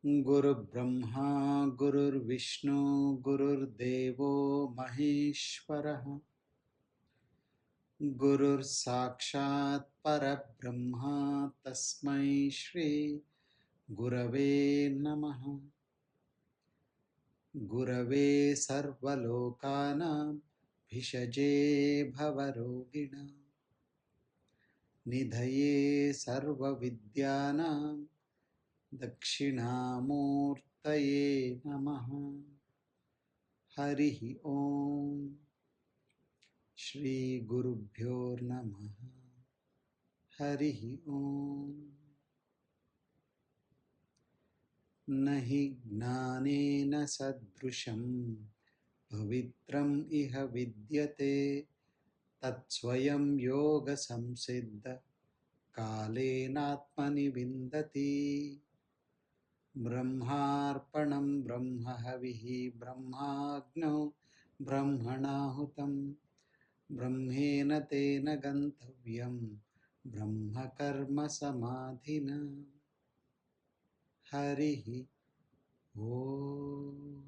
Guru Brahma, Guru Vishnu, Guru Devo Maheshwaraha, Guru Sakshat Parabrahma, Tasmai Shri Gurave Namaha, Gurave Sarvalokana, Bhishaje Bhavarogina, Nidhaye Sarva Vidyana, Dakshinamurtaye Namaha. Harihi Om Shri Gurubhyo Namaha. Harihi Om. Nahi Gnanena Sadrusham Pavitram Iha Vidyate Tatsvayam Yoga Samsiddha Kalenatmani Vindati Brahmarpanam Brahmahavihi Brahmagno Brahmanahutam Brahmena tena gantavyam Brahma karma samadhina. Harihi Om.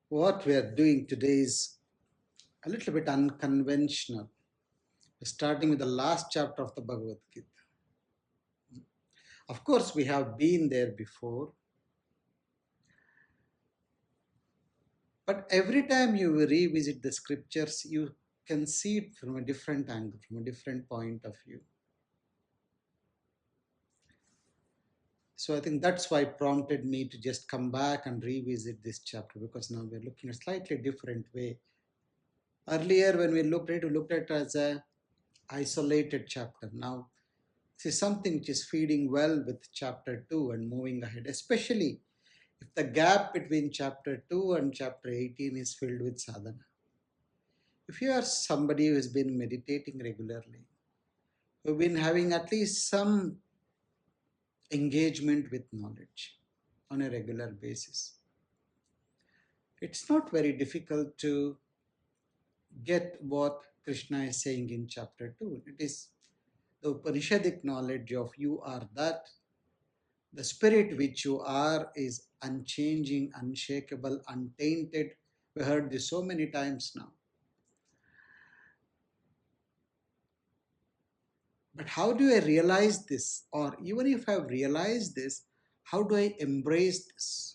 What we are doing today is a little bit unconventional. We're starting with the last chapter of the Bhagavad Gita. Of course, we have been there before, but every time you revisit the scriptures, you can see it from a different angle, from a different point of view. So I think that's why it prompted me to just come back and revisit this chapter, because now we're looking at a slightly different way. Earlier, when we looked at it as a isolated chapter. Now, this is something which is feeding well with chapter 2 and moving ahead, especially if the gap between chapter 2 and chapter 18 is filled with sadhana. If you are somebody who has been meditating regularly, who've been having at least some engagement with knowledge on a regular basis, it's not very difficult to get what Krishna is saying in chapter 2. It is the Upanishadic knowledge of you are that. The spirit which you are is unchanging, unshakable, untainted. We heard this so many times now. But how do I realize this? Or even if I've realized this, how do I embrace this?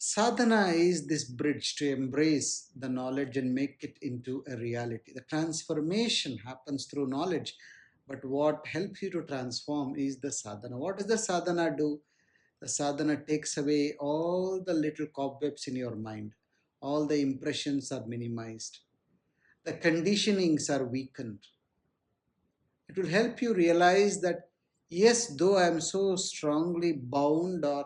Sadhana is this bridge to embrace the knowledge and make it into a reality. The transformation happens through knowledge, but what helps you to transform is the sadhana. What does the sadhana do? The sadhana takes away all the little cobwebs in your mind. All the impressions are minimized. The conditionings are weakened. It will help you realize that, yes, though I am so strongly bound or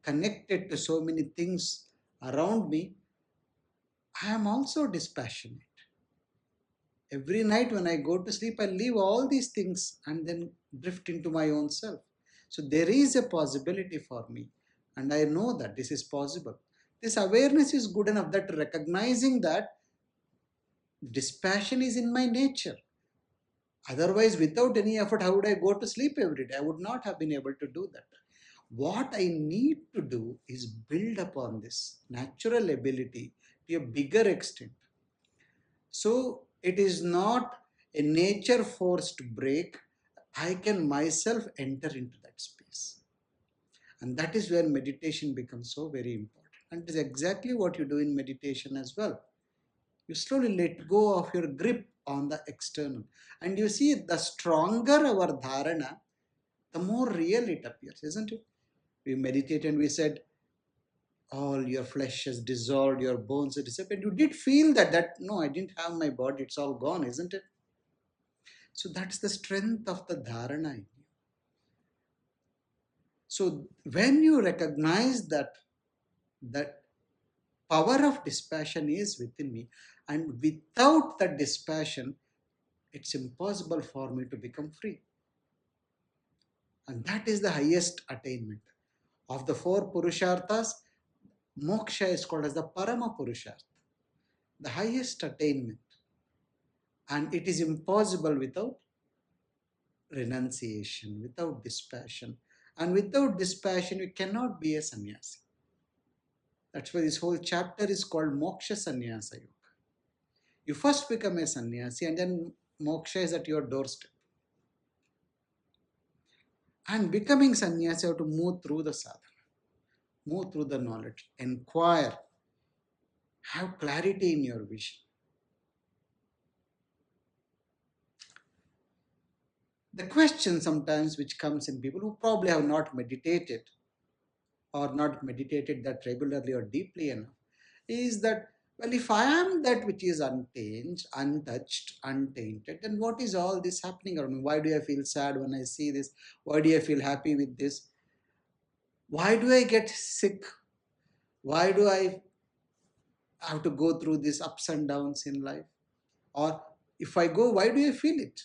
connected to so many things around me, I am also dispassionate. Every night when I go to sleep, I leave all these things and then drift into my own self. So there is a possibility for me, and I know that this is possible. This awareness is good enough that recognizing that dispassion is in my nature. Otherwise, without any effort, how would I go to sleep every day? I would not have been able to do that. What I need to do is build upon this natural ability to a bigger extent. So it is not a nature forced break. I can myself enter into that space. And that is where meditation becomes so very important. And it is exactly what you do in meditation as well. You slowly let go of your grip on the external. And you see, the stronger our dharana, the more real it appears, isn't it? We meditate and we said, all your flesh has dissolved, your bones have disappeared. You did feel that no, I didn't have my body, it's all gone, isn't it? So that's the strength of the dharana in you. So when you recognize that power of dispassion is within me, and without that dispassion, it's impossible for me to become free. And that is the highest attainment. Of the four Purusharthas, moksha is called as the Parama Purushartha, the highest attainment. And it is impossible without renunciation, without dispassion. And without dispassion, you cannot be a sannyasi. That's why this whole chapter is called Moksha Sannyasa Yoga. You first become a sannyasi and then moksha is at your doorstep. And becoming sannyasi, you have to move through the sadhana, move through the knowledge, inquire, have clarity in your vision. The question sometimes which comes in people who probably have not meditated or not meditated that regularly or deeply enough is that, well, if I am that which is untainted, untouched, untainted, then what is all this happening around me? Why do I feel sad when I see this? Why do I feel happy with this? Why do I get sick? Why do I have to go through these ups and downs in life? Or if I go, why do I feel it?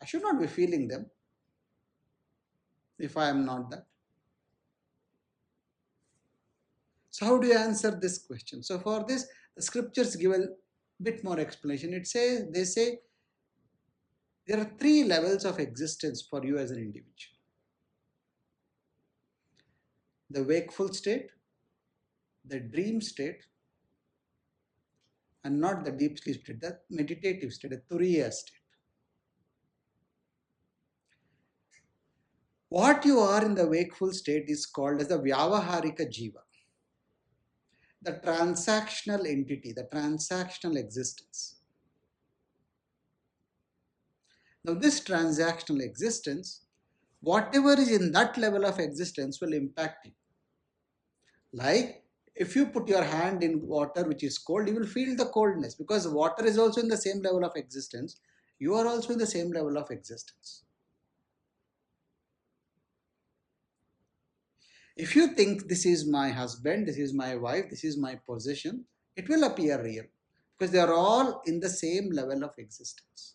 I should not be feeling them if I am not that. So how do you answer this question? So for this, the scriptures give a bit more explanation. They say there are three levels of existence for you as an individual. The wakeful state, the dream state, and not the deep sleep state, the meditative state, the turiya state. What you are in the wakeful state is called as the vyavaharika jiva, the transactional entity, the transactional existence. Now this transactional existence, whatever is in that level of existence will impact you. Like if you put your hand in water which is cold, you will feel the coldness because water is also in the same level of existence. You are also in the same level of existence. If you think this is my husband, this is my wife, this is my possession, it will appear real because they are all in the same level of existence.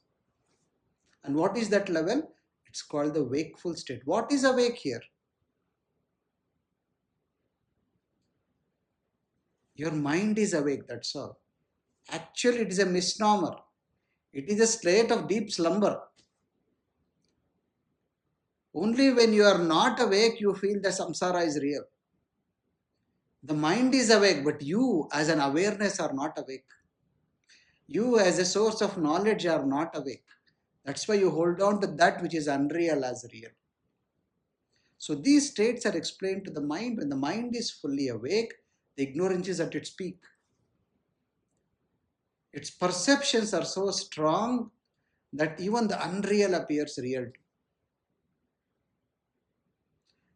And what is that level? It's called the wakeful state. What is awake here? Your mind is awake, that's all. Actually, it is a misnomer. It is a state of deep slumber. Only when you are not awake, you feel the samsara is real. The mind is awake, but you as an awareness are not awake. You as a source of knowledge are not awake. That's why you hold on to that which is unreal as real. So these states are explained to the mind. When the mind is fully awake, the ignorance is at its peak. Its perceptions are so strong that even the unreal appears real.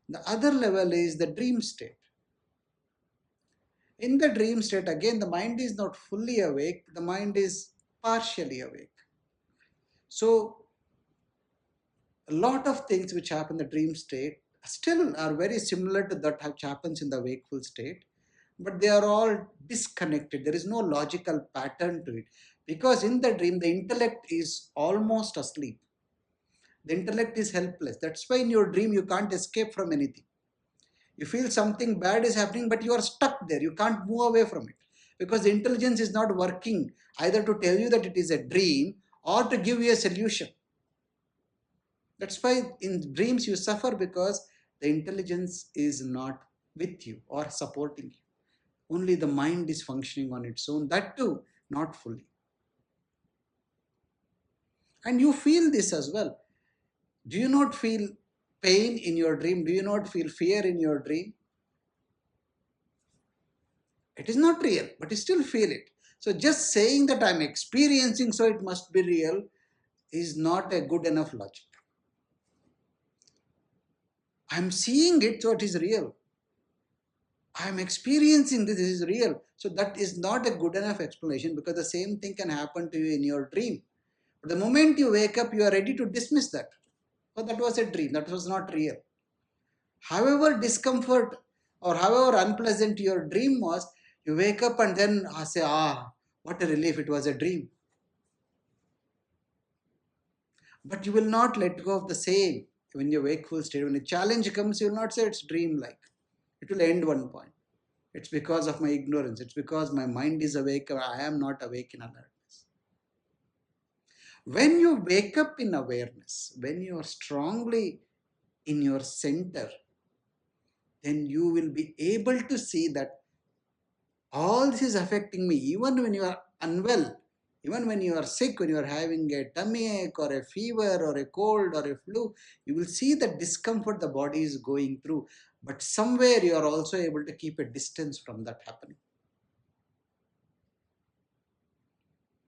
The other level is the dream state. In the dream state, again, the mind is not fully awake, the mind is partially awake. So, a lot of things which happen in the dream state still are very similar to that which happens in the wakeful state, but they are all disconnected. There is no logical pattern to it because in the dream, the intellect is almost asleep. The intellect is helpless. That's why in your dream, you can't escape from anything. You feel something bad is happening, but you are stuck there. You can't move away from it because the intelligence is not working either to tell you that it is a dream or to give you a solution. That's why in dreams you suffer because the intelligence is not with you or supporting you. Only the mind is functioning on its own, that too, not fully. And you feel this as well. Do you not feel pain in your dream? Do you not feel fear in your dream? It is not real, but you still feel it. So just saying that I'm experiencing, so it must be real, is not a good enough logic. I'm seeing it, so it is real. I'm experiencing this is real. So that is not a good enough explanation because the same thing can happen to you in your dream. But the moment you wake up, you are ready to dismiss that. Oh, that was a dream, that was not real. However discomfort or however unpleasant your dream was, you wake up and then say, what a relief, it was a dream. But you will not let go of the same when you're wakeful state. When a challenge comes, you will not say it's dream-like. It will end one point. It's because of my ignorance. It's because my mind is awake or I am not awake in alertness. When you wake up in awareness, when you are strongly in your center, then you will be able to see that all this is affecting me. Even when you are unwell, even when you are sick, when you are having a tummy ache or a fever or a cold or a flu, you will see the discomfort the body is going through. But somewhere you are also able to keep a distance from that happening.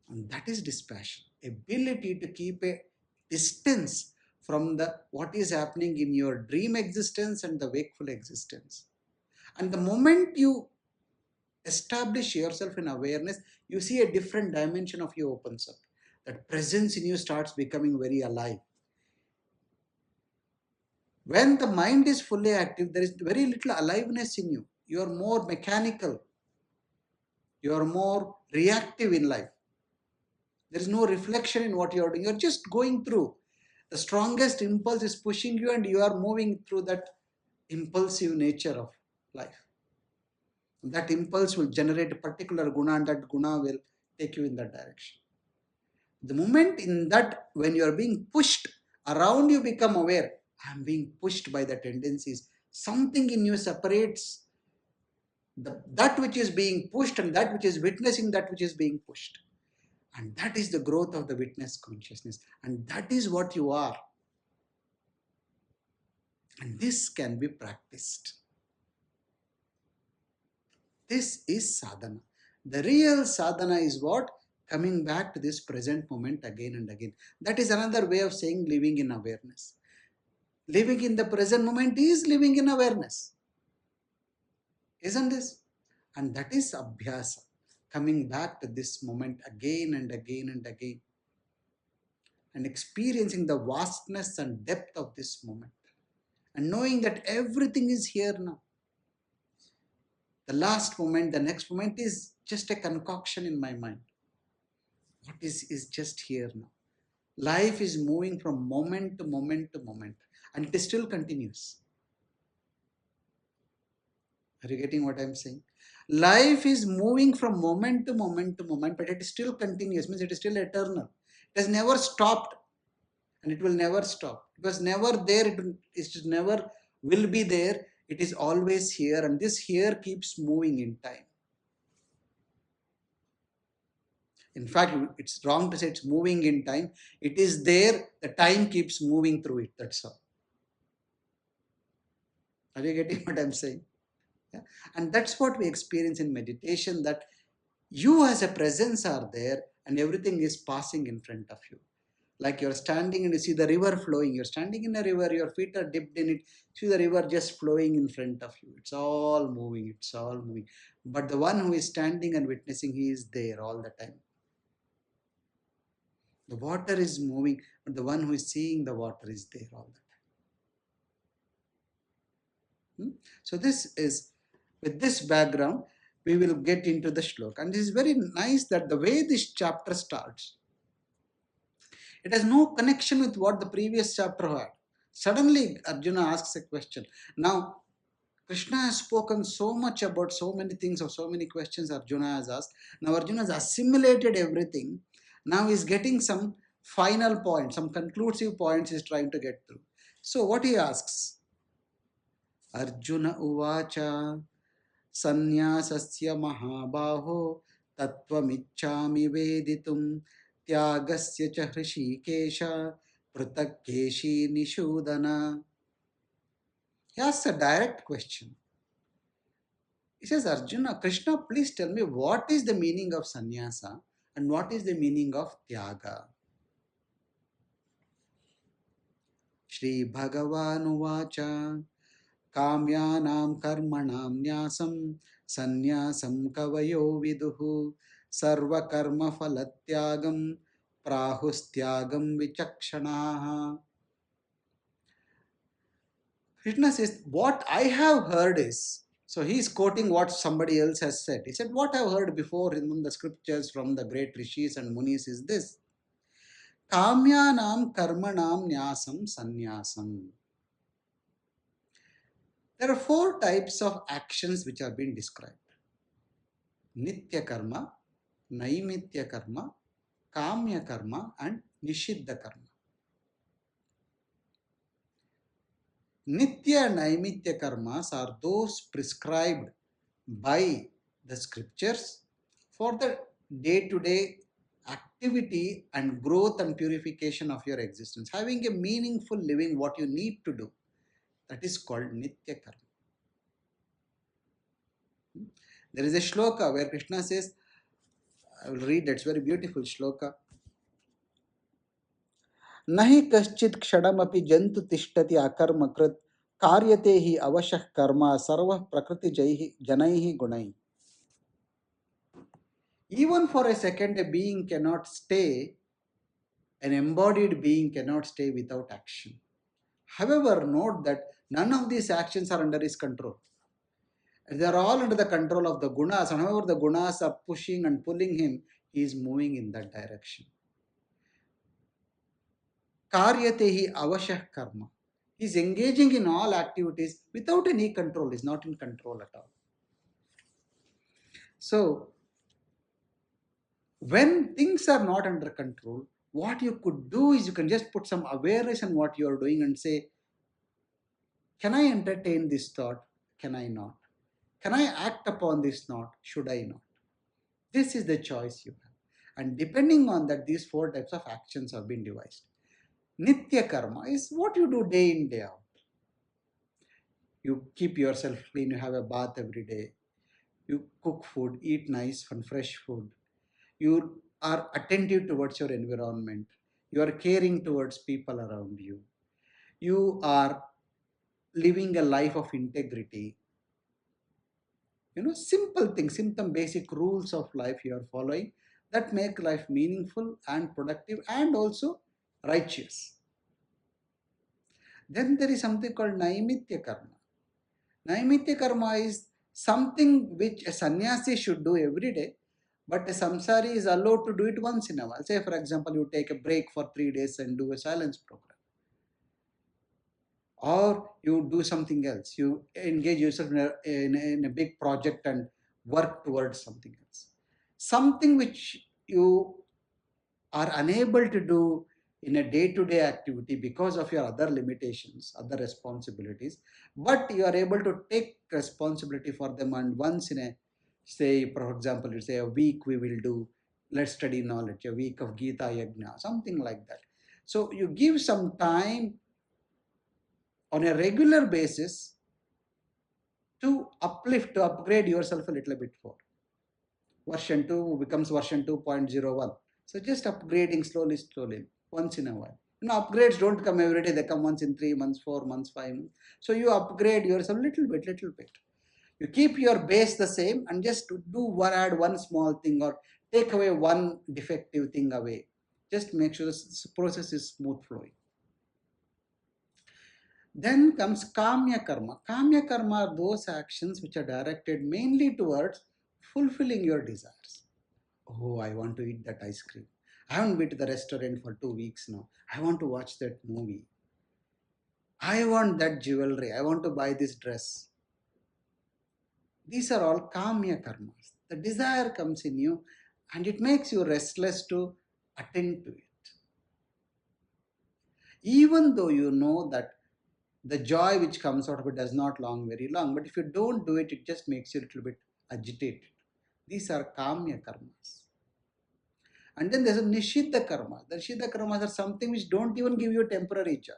And that is dispassion. Ability to keep a distance from the what is happening in your dream existence and the wakeful existence. And the moment you establish yourself in awareness, you see a different dimension of you opens up. That presence in you starts becoming very alive. When the mind is fully active, there is very little aliveness in you. You are more mechanical. You are more reactive in life. There is no reflection in what you are doing. You are just going through. The strongest impulse is pushing you and you are moving through that impulsive nature of life. That impulse will generate a particular guna and that guna will take you in that direction. The moment in that when you are being pushed around, you become aware, I am being pushed by the tendencies. Something in you separates that which is being pushed and that which is witnessing that which is being pushed. And that is the growth of the witness consciousness. And that is what you are. And this can be practiced. This is sadhana. The real sadhana is what? Coming back to this present moment again and again. That is another way of saying living in awareness. Living in the present moment is living in awareness. Isn't this? And that is abhyasa. Coming back to this moment again and again and again. And experiencing the vastness and depth of this moment. And knowing that everything is here now. The last moment, the next moment is just a concoction in my mind. What is just here now. Life is moving from moment to moment to moment. And it still continues. Are you getting what I'm saying? Life is moving from moment to moment to moment, but it is still continuous, means it is still eternal. It has never stopped and it will never stop. It was never there, it never will be there. It is always here and this here keeps moving in time. In fact, it's wrong to say it's moving in time. It is there, the time keeps moving through it, that's all. Are you getting what I'm saying? Yeah? And that's what we experience in meditation, that you as a presence are there and everything is passing in front of you. Like you're standing and you see the river flowing. You're standing in a river, your feet are dipped in it. See the river just flowing in front of you. It's all moving, it's all moving. But the one who is standing and witnessing, he is there all the time. The water is moving, but the one who is seeing the water is there all the time. So this is, with this background, we will get into the shloka. And this is very nice that the way this chapter starts, it has no connection with what the previous chapter had. Suddenly, Arjuna asks a question. Now, Krishna has spoken so much about so many things or so many questions Arjuna has asked. Now, Arjuna has assimilated everything. Now, he's getting some final points, some conclusive points he's trying to get through. So, what he asks? Arjuna uvacha Sanyasasya mahabaho tattvamichhami veditum Tyagasya cha hrishikesha pratakeshi nishudana. He asks a direct question. He says, Arjuna, Krishna, please tell me what is the meaning of sannyasa and what is the meaning of tyaga? Shri Bhagavan uvacha Kamyanam karmanam nyasam sanyasam kavayo viduhu sarva karma phalatyagam prahustyagam vichakshanaha. Krishna says, what I have heard is, so he's quoting what somebody else has said. He said, what I've heard before in the scriptures from the great rishis and munis is this: Kamyanam karmanam nyasam sanyasam. There are four types of actions which have been described: Nitya karma, Naimitya karma, Kamya karma, and Nishiddha karma. Nitya and Naimitya karmas are those prescribed by the scriptures for the day to day activity and growth and purification of your existence, having a meaningful living, what you need to do. That is called Nitya karma. There is a shloka where Krishna says, I will read, it's very beautiful shloka. Nahi kaschit kshadamapi jantu tishtati akarmakrit karyate hi avashah karma sarva prakriti janaihi gunai. Even for a second, a being cannot stay, an embodied being cannot stay without action. However, note that none of these actions are under his control. They are all under the control of the gunas, and however the gunas are pushing and pulling him, he is moving in that direction. Karyatehi avashah karma. He is engaging in all activities without any control. He is not in control at all. So, when things are not under control, what you could do is you can just put some awareness on what you are doing and say, can I entertain this thought? Can I not? Can I act upon this thought? Should I not? This is the choice you have. And depending on that, these four types of actions have been devised. Nitya karma is what you do day in, day out. You keep yourself clean, you have a bath every day. You cook food, eat nice and fresh food. You are attentive towards your environment. You are caring towards people around you. You are living a life of integrity. Simple things, simple basic rules of life you are following that make life meaningful and productive and also righteous. Then there is something called Naimitya karma. Naimitya karma is something which a sannyasi should do every day, but a samsari is allowed to do it once in a while. Say, for example, you take a break for 3 days and do a silence program. Or you do something else. You engage yourself in a big project and work towards something else. Something which you are unable to do in a day-to-day activity because of your other limitations, other responsibilities, but you are able to take responsibility for them, and once in a, say, for example, you say a week we will do, let's study knowledge, a week of Gita Yajna, something like that. So you give some time on a regular basis to uplift, to upgrade yourself a little bit for. Version 2 becomes version 2.01. So just upgrading slowly, once in a while. Upgrades don't come every day, they come once in 3 months, 4 months, 5 months. So you upgrade yourself little bit. You keep your base the same and just add one small thing or take away one defective thing away. Just make sure this process is smooth flowing. Then comes Kamya karma. Kamya karma are those actions which are directed mainly towards fulfilling your desires. Oh, I want to eat that ice cream. I haven't been to the restaurant for 2 weeks now. I want to watch that movie. I want that jewelry. I want to buy this dress. These are all Kamya karmas. The desire comes in you and it makes you restless to attend to it. Even though you know that the joy which comes out of it does not long very long, but if you don't do it, it just makes you a little bit agitated. These are Kamya karmas. And then there's a Nishiddha karma. The Nishiddha karmas are something which don't even give you temporary joy.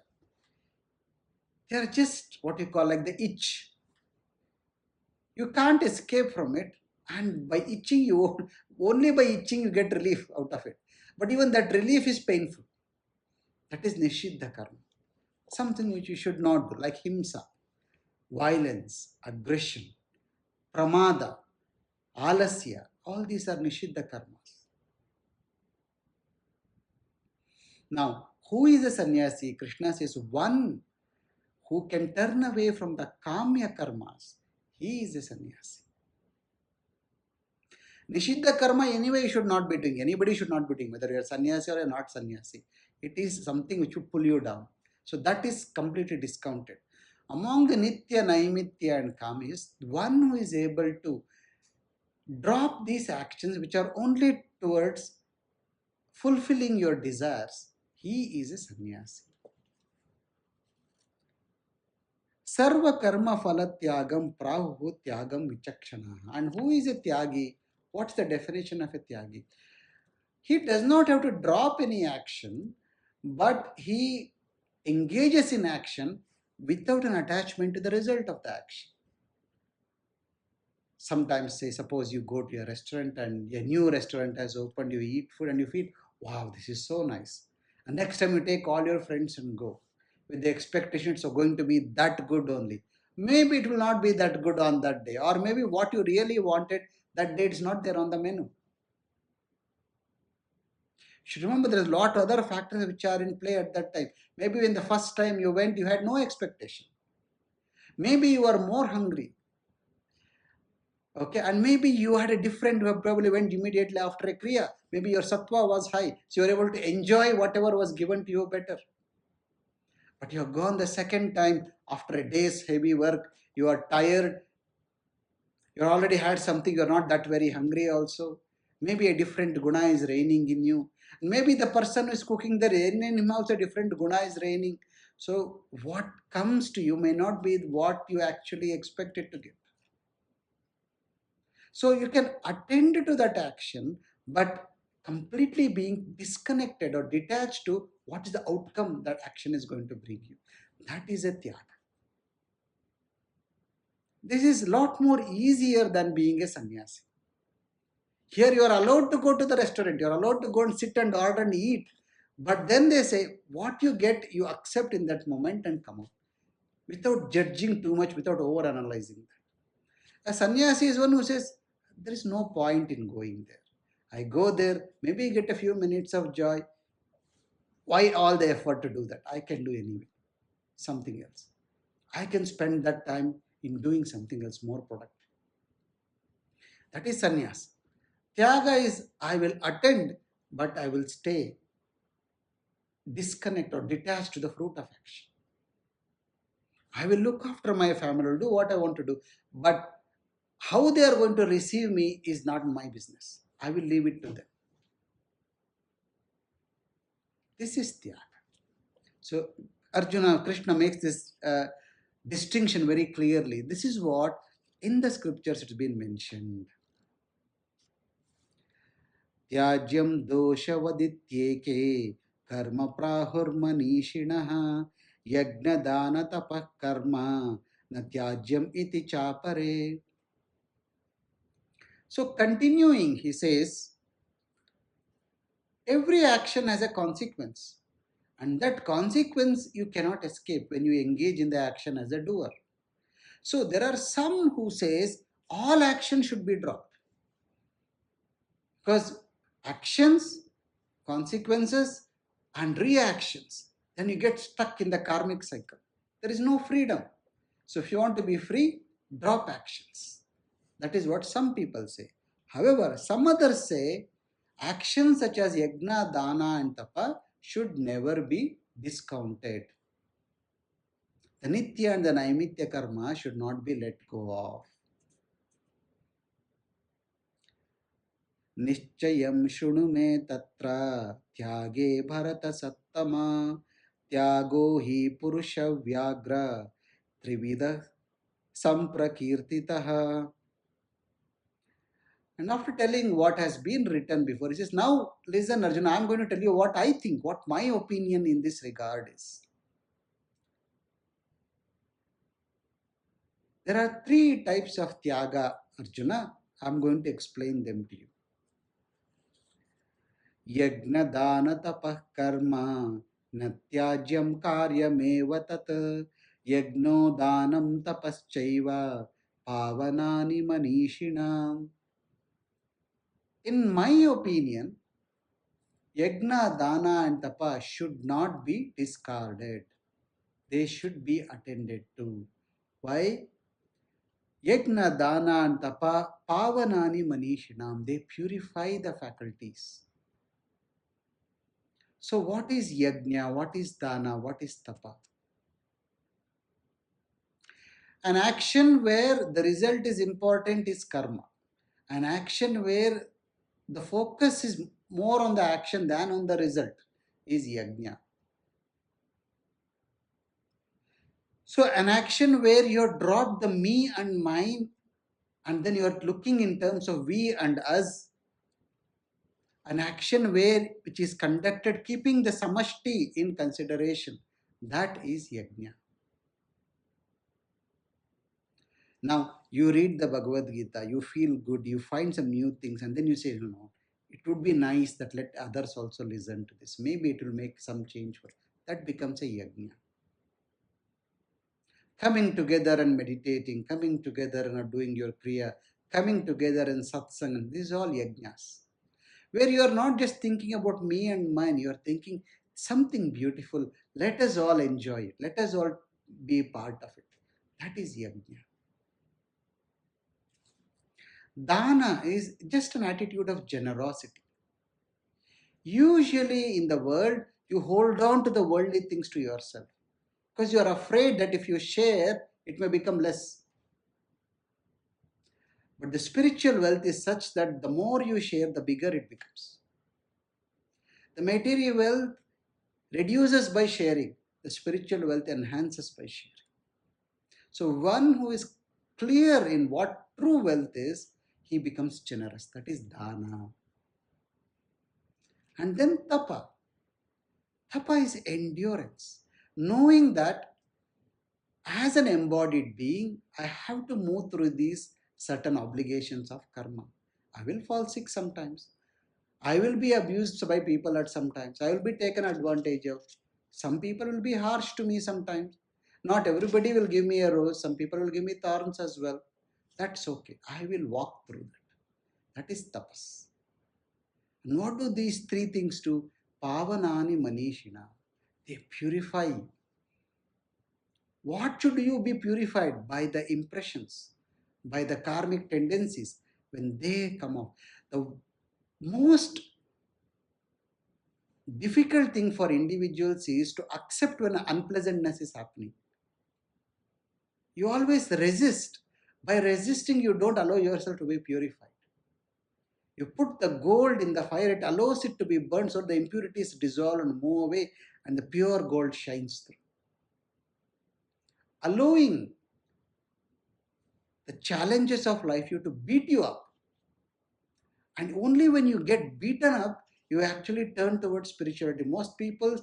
They are just what you call like the itch. You can't escape from it, and by itching only by itching you get relief out of it. But even that relief is painful. That is Nishiddha karma. Something which you should not do, like himsa, violence, aggression, pramada, alasya. All these are Nishiddha karmas. Now, who is a sannyasi? Krishna says one who can turn away from the kamya karmas. He is a sannyasi. Nishiddha karma, anyway, you should not be doing. Anybody should not be doing, whether you are sannyasi or not sannyasi. It is something which would pull you down. So that is completely discounted. Among the nitya, naimitya, and kamis, one who is able to drop these actions which are only towards fulfilling your desires, he is a sannyasi. Sarva karma phala tyagam prahu tyagam vichakshana. And who is a tyagi? What's the definition of a tyagi? He does not have to drop any action, but he engages in action without an attachment to the result of the action. Sometimes, say, suppose you go to a restaurant and a new restaurant has opened, you eat food and you feel, wow, this is so nice. And next time you take all your friends and go with the expectations of going to be that good only. Maybe it will not be that good on that day, or maybe what you really wanted that day is not there on the menu. You should remember there is a lot of other factors which are in play at that time. Maybe when the first time you went, you had no expectation. Maybe you are more hungry. Okay, and maybe you had a different, you probably went immediately after a kriya. Maybe your sattva was high, so you were able to enjoy whatever was given to you better. But you have gone the second time after a day's heavy work, you are tired, you already had something, you're not that very hungry also. Maybe a different guna is reigning in you. Maybe the person who is cooking the rain in him also different guna is reigning. So what comes to you may not be what you actually expected to get. So you can attend to that action, but completely being disconnected or detached to what is the outcome that action is going to bring you. That is a tyaga. This is a lot more easier than being a sannyasi. Here you are allowed to go to the restaurant, you are allowed to go and sit and order and eat. But then they say, what you get, you accept in that moment and come out without judging too much, without over analyzing that. A sannyasi is one who says, there is no point in going there. I go there, maybe get a few minutes of joy. Why all the effort to do that? I can do anyway, something else. I can spend that time in doing something else more productive. That is sannyas. Tyaga is I will attend, but I will stay disconnect or detached to the fruit of action. I will look after my family, will do what I want to do, but how they are going to receive me is not my business. I will leave it to them. This is Tyaga. So Arjuna, Krishna makes this distinction very clearly. This is what in the scriptures it's been mentioned. Tyajyam doshavadityeke karma prahurmanishinaha yajna dana tapah karma na tyajyam iti chapare. So continuing, he says, every action has a consequence. And that consequence you cannot escape when you engage in the action as a doer. So there are some who says all action should be dropped. Because actions, consequences, and reactions, then you get stuck in the karmic cycle. There is no freedom. So if you want to be free, drop actions. That is what some people say. However, some others say actions such as yajna, dana, and tapa should never be discounted. The nitya and the naimitya karma should not be let go of. Nischayam shunu me tatra tyage bharata sattama tyago hi purusha vyagra trivida samprakirtitaha. And after telling what has been written before, he says, now listen Arjuna, I am going to tell you what I think, what my opinion in this regard is. There are three types of tyaga, Arjuna. I am going to explain them to you. Yajna dana tapah karma natyajyam karyamev tat yajno danam tapaschaiva pavanani manishinam. In my opinion, Yagna, dana, and tapa should not be discarded. They should be attended to. Why? Yagna, dana, and tapa pavanani manishinam. They purify the faculties. So, what is yajna? What is dana? What is tapa? An action where the result is important is karma. An action where the focus is more on the action than on the result is yajna. So, an action where you have dropped the me and mine and then you are looking in terms of we and us, an action where which is conducted keeping the samashti in consideration, that is yajna. Now, you read the Bhagavad Gita, you feel good, you find some new things, and then you say, no, it would be nice that let others also listen to this. Maybe it will make some change for that becomes a yajna. Coming together and meditating, coming together and doing your kriya, coming together in satsang, these are all yajnas. Where you are not just thinking about me and mine, you are thinking something beautiful. Let us all enjoy it. Let us all be part of it. That is yajna. Dana is just an attitude of generosity. Usually in the world, you hold on to the worldly things to yourself because you are afraid that if you share, it may become less. But the spiritual wealth is such that the more you share, the bigger it becomes. The material wealth reduces by sharing, the spiritual wealth enhances by sharing. So, one who is clear in what true wealth is, he becomes generous. That is dana. And then tapa. Tapa is endurance. Knowing that as an embodied being, I have to move through these certain obligations of karma. I will fall sick sometimes. I will be abused by people at some times. I will be taken advantage of. Some people will be harsh to me sometimes. Not everybody will give me a rose. Some people will give me thorns as well. That's okay. I will walk through that. That is tapas. And what do these three things do? Pavanani manishina. They purify. What should you be purified? By the impressions, by the karmic tendencies when they come out. The most difficult thing for individuals is to accept when unpleasantness is happening. You always resist. By resisting, you don't allow yourself to be purified. You put the gold in the fire, it allows it to be burned so the impurities dissolve and move away, and the pure gold shines through. Allowing the challenges of life you to beat you up. And only when you get beaten up, you actually turn towards spirituality. Most people's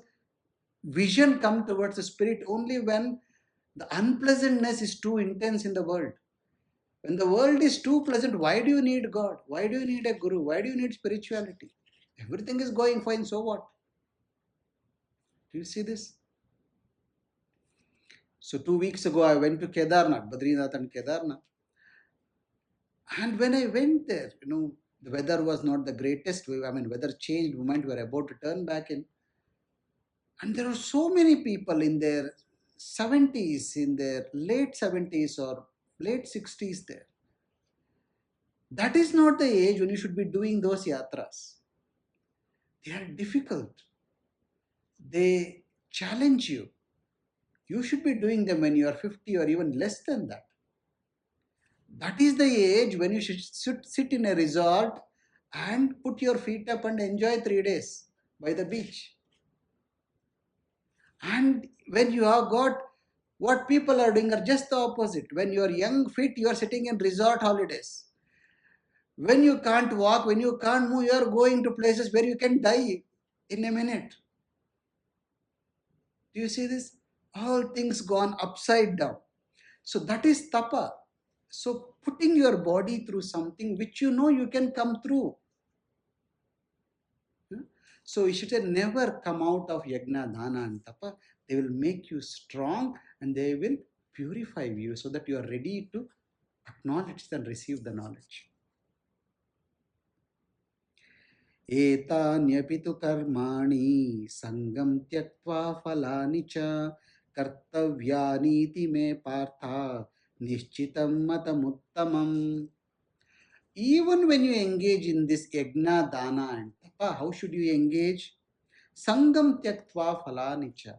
vision come towards the spirit only when the unpleasantness is too intense in the world. When the world is too pleasant, why do you need God? Why do you need a guru? Why do you need spirituality? Everything is going fine, so what? Do you see this? So 2 weeks ago, I went to Kedarnath, Badrinath and Kedarnath. And when I went there, the weather was not the greatest. Weather changed the moment we were about to turn back in. And there are so many people in their 70s, in their late 70s or late 60s there. That is not the age when you should be doing those yatras. They are difficult. They challenge you. You should be doing them when you are 50 or even less than that. That is the age when you should sit in a resort and put your feet up and enjoy 3 days by the beach. And when you have got what people are doing are just the opposite. When you are young, fit, you are sitting in resort holidays. When you can't walk, when you can't move, you are going to places where you can die in a minute. Do you see this? All things gone upside down. So that is tapa. So putting your body through something which you know you can come through. So you should never come out of yagna, dana and tapa. They will make you strong and they will purify you so that you are ready to acknowledge and receive the knowledge. एतान्यपि तु कर्माणि सङ्गं त्यक्त्वा फलानि च कर्तव्यानीति मे पार्थ निश्चितं मतमुत्तमम्. Even when you engage in this yajna, dana and tapa, how should you engage? Sangam tyaktva phalani cha.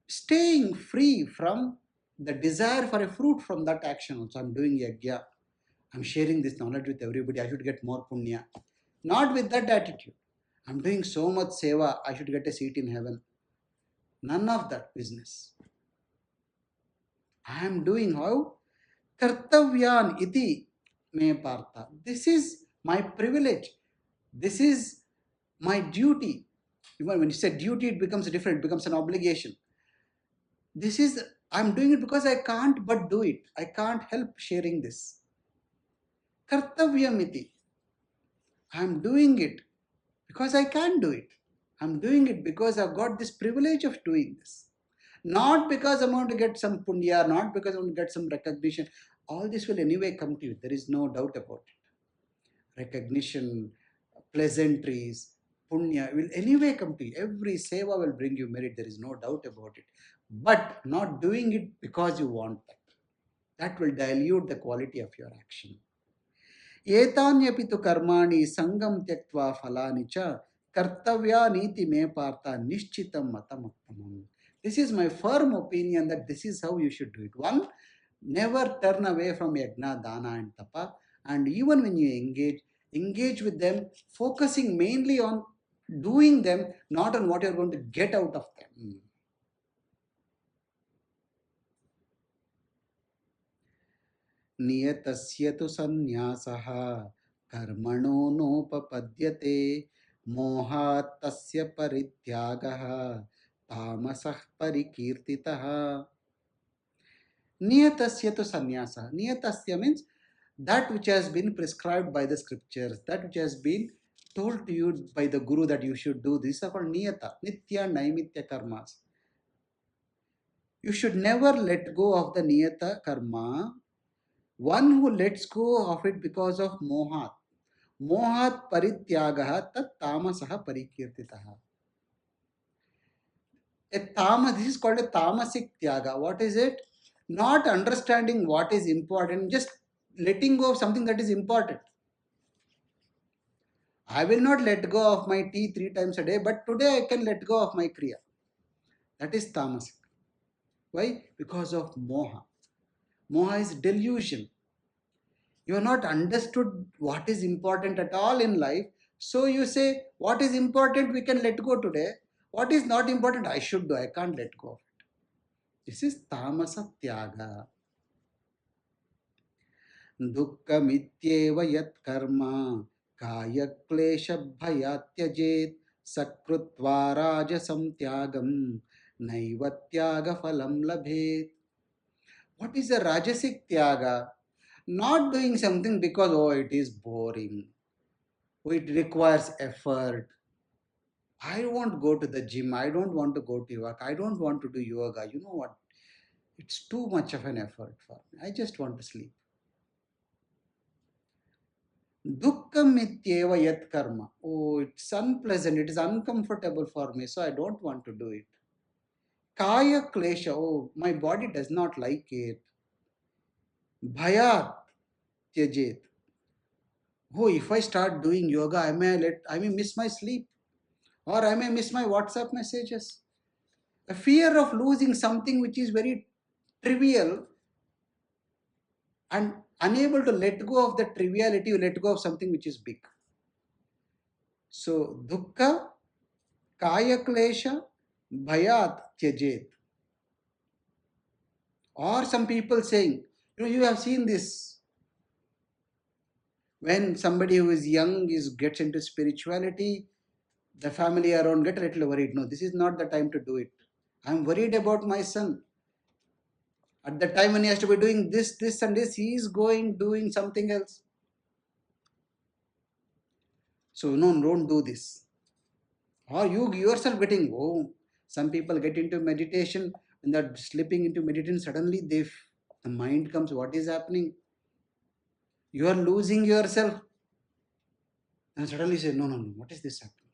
Staying free from the desire for a fruit from that action. Also, I'm doing yajna. I'm sharing this knowledge with everybody. I should get more punya. Not with that attitude. I'm doing so much seva. I should get a seat in heaven. None of that business. I am doing how? Kartavyan iti me partha. This is my privilege. This is my duty. Even when you say duty, it becomes different, it becomes an obligation. This is, I'm doing it because I can't but do it. I can't help sharing this. Kartavyamiti. I'm doing it because I can do it. I'm doing it because I've got this privilege of doing this. Not because I'm going to get some punya, not because I'm going to get some recognition. All this will anyway come to you. There is no doubt about it. Recognition, pleasantries, punya will anyway come to you. Every seva will bring you merit. There is no doubt about it. But not doing it because you want that. That will dilute the quality of your action. एतान्यपि तु कर्माणि संगम त्यक्त्वा फलानि च कर्तव्यानीति मे पार्थ निश्चितं मतमुत्तमम्. This is my firm opinion that this is how you should do it. One, never turn away from yajna, dana and tapa. And even when you engage with them, focusing mainly on doing them, not on what you're going to get out of them. नियतस्य तु सन्न्यासः कर्मणो नोपपद्यते मोहात् तस्य परित्यागः तामसः परिकीर्तितः. Niyatasya to sannyasa. Niyatasya means that which has been prescribed by the scriptures, that which has been told to you by the guru that you should do. These are called niyata, nitya naimitya karmas. You should never let go of the niyata karma. One who lets go of it because of mohat. Mohat parityagaha tat tamasaha parikirtitaha. This is called a tamasic tyaga. What is it? Not understanding what is important, just letting go of something that is important. I will not let go of my tea 3 times a day, but today I can let go of my kriya. That is tamasic. Why? Because of moha. Moha is delusion. You have not understood what is important at all in life. So you say, what is important we can let go today. What is not important I should do. I can't let go of it. This is tamasa tyaga. दुःखमित्येव यत्कर्म कायक्लेशभयात् त्यजेत् सकृत्वा राजसं त्यागं नैव त्यागफलं लभेत्. What is a rajasic tyaga? Not doing something because, oh, it is boring. Oh, it requires effort. I won't go to the gym. I don't want to go to work. I don't want to do yoga. You know what? It's too much of an effort for me. I just want to sleep. Dukkam ityeva yat karma. Oh, it's unpleasant. It is uncomfortable for me. So I don't want to do it. Kaya klesha. Oh, my body does not like it. Bhayat tyajet. Oh, if I start doing yoga, I may miss my sleep. Or I may miss my WhatsApp messages. A fear of losing something which is very trivial and unable to let go of the triviality, you let go of something which is big. So, dukkha, kaya klesha, bhayat tyajet. Or some people saying, you have seen this. When somebody who is young gets into spirituality, the family around get a little worried. No, this is not the time to do it. I'm worried about my son. At the time when he has to be doing this, this and this, he is doing something else. So no, don't do this. Or you yourself getting, some people get into meditation and they're slipping into meditation. Suddenly the mind comes, what is happening? You are losing yourself. And suddenly say, no, no, no, what is this happening?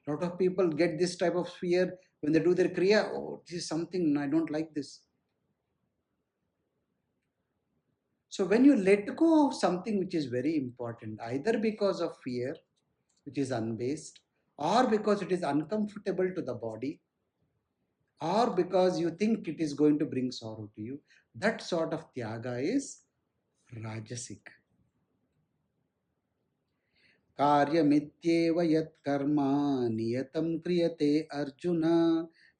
A lot of people get this type of fear when they do their kriya. Oh, this is something, I don't like this. So when you let go of something which is very important, either because of fear, which is unbased, or because it is uncomfortable to the body, or because you think it is going to bring sorrow to you, that sort of tyaga is rajasic. कार्यमित्येव यत्कर्म नियतं क्रियते अर्जुन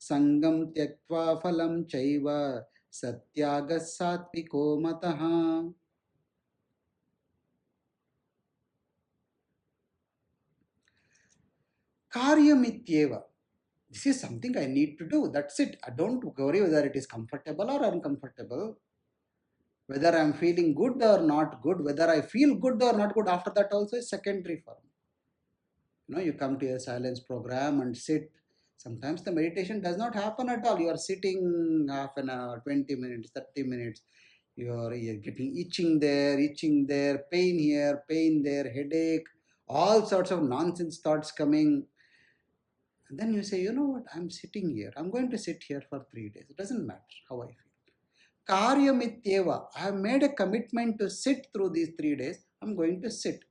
संगम त्यक्त्वा फलं चैव सत्यागः सात्विको मतः. कार्यमित्येव, this is something I need to do. That's it. I don't worry whether it is comfortable or uncomfortable, whether I'm feeling good or not good, whether I feel good or not good. After that, also is secondary for me. You come to a silence program and sit. Sometimes the meditation does not happen at all. You are sitting half an hour, 20 minutes, 30 minutes. You're getting itching there, pain here, pain there, headache, all sorts of nonsense thoughts coming. And then you say, you know what, I'm sitting here. I'm going to sit here for 3 days. It doesn't matter how I feel. Karyamityeva. I have made a commitment to sit through these 3 days. I'm going to sit.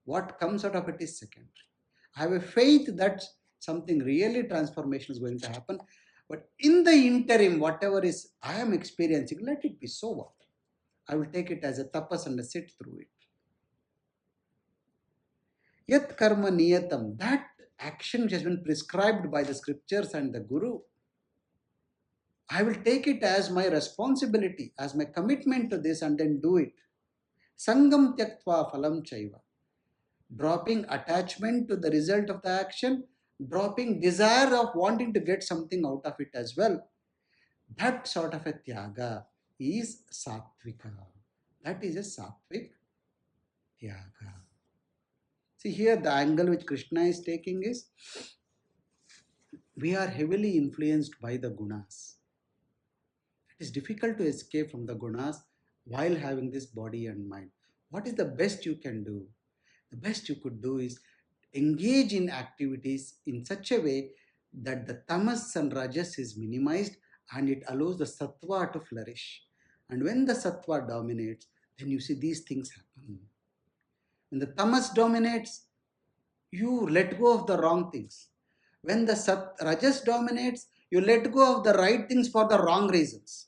What comes out of it is secondary. I have a faith that something really transformation is going to happen. But in the interim, whatever is I am experiencing, let it be. So what? I will take it as a tapas and sit through it. Yat karma niyatam. That action which has been prescribed by the scriptures and the Guru, I will take it as my responsibility, as my commitment to this, and then do it. Sangam tyaktva phalam chaiva. Dropping attachment to the result of the action, dropping desire of wanting to get something out of it as well. That sort of a tyaga is sattvika. That is a sattvic tyaga. See here, the angle which Krishna is taking is we are heavily influenced by the gunas. It is difficult to escape from the gunas while having this body and mind. What is the best you can do? The best you could do is engage in activities in such a way that the tamas and rajas is minimized and it allows the sattva to flourish. And when the sattva dominates, then you see these things happen. When the tamas dominates, you let go of the wrong things. When the rajas dominates, you let go of the right things for the wrong reasons.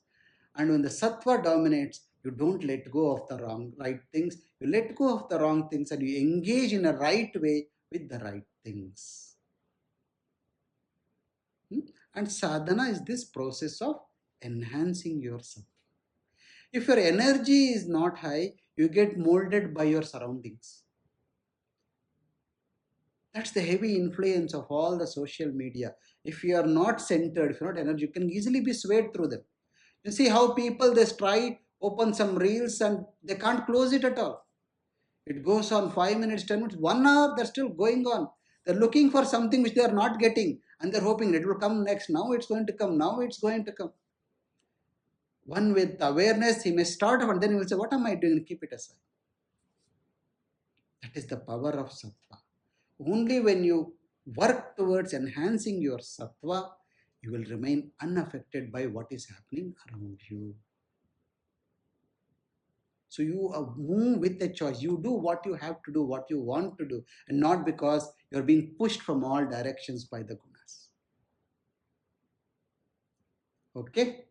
And when the sattva dominates, you don't let go of the right things. You let go of the wrong things and you engage in a right way with the right things. And sadhana is this process of enhancing your sattva. If your energy is not high, you get molded by your surroundings. That's the heavy influence of all the social media. If you are not centered, if you're not energy, you can easily be swayed through them. You see how people, they try, open some reels and they can't close it at all. It goes on 5 minutes, 10 minutes, 1 hour, they're still going on. They're looking for something which they are not getting and they're hoping it will come next. Now it's going to come. Now it's going to come. One with awareness, he may start and then he will say, what am I doing? Keep it aside. That is the power of sattva. Only when you work towards enhancing your sattva, you will remain unaffected by what is happening around you. So you move with a choice. You do what you have to do, what you want to do, and not because you're being pushed from all directions by the gunas. Okay?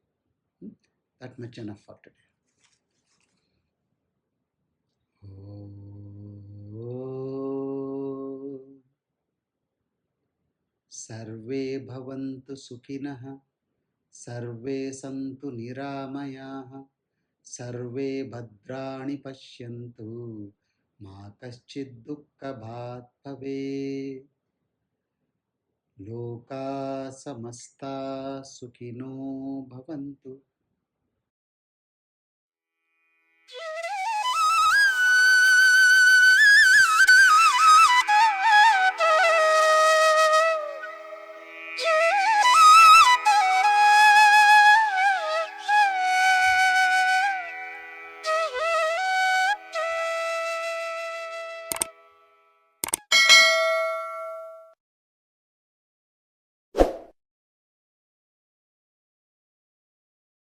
That much enough for today. सर्वे भवन्तु सुखिनः, सर्वे सन्तु निरामयाः, सर्वे भद्राणि पश्यन्तु, मा कश्चित् दुःखभाग् भवेत्. लोका समस्ता सुखिनो भवन्तु.